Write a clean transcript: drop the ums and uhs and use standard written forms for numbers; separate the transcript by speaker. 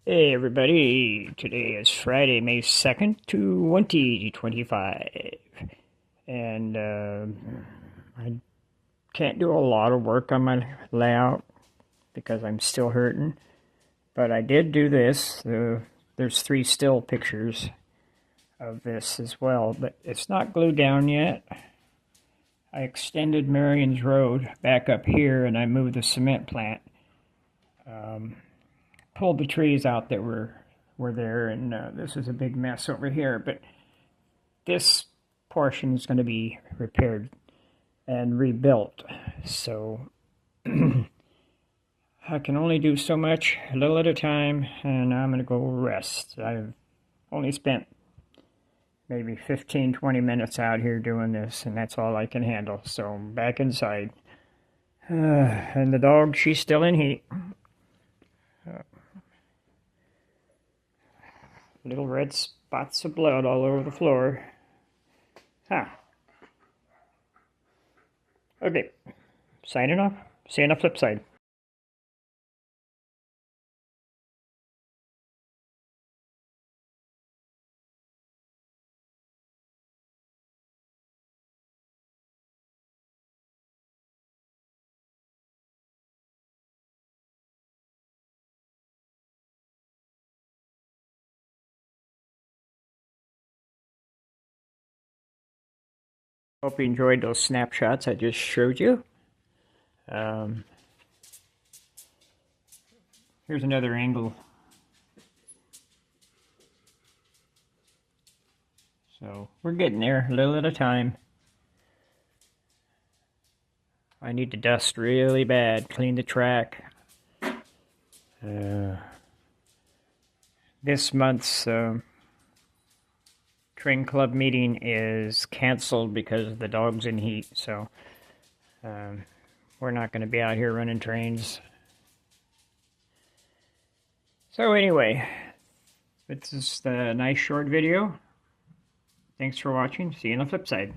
Speaker 1: Hey everybody, today is Friday, May 2nd, 2025. And I can't do a lot of work on my layout because I'm still hurting. But I did do this. There's three still pictures of this as well, but it's not glued down yet. I extended Marion's Road back up here and I moved the cement plant. Pulled the trees out that were there, and this is a big mess over here. But this portion is going to be repaired and rebuilt. So I can only do so much, a little at a time, and I'm going to go rest. I've only spent maybe 15, 20 minutes out here doing this, and that's all I can handle. So I'm back inside. And the dog, she's still in heat. Little red spots of blood all over the floor. Huh. Okay. Signing off. See you on the flip side. Hope you enjoyed those snapshots I just showed you. Um, Here's another angle. So we're getting there, a little at a time. I need to dust really bad, clean the track. This month's train club meeting is canceled because of the dog's in heat, so we're not going to be out here running trains. So anyway, this is a nice short video. Thanks for watching. See you on the flip side.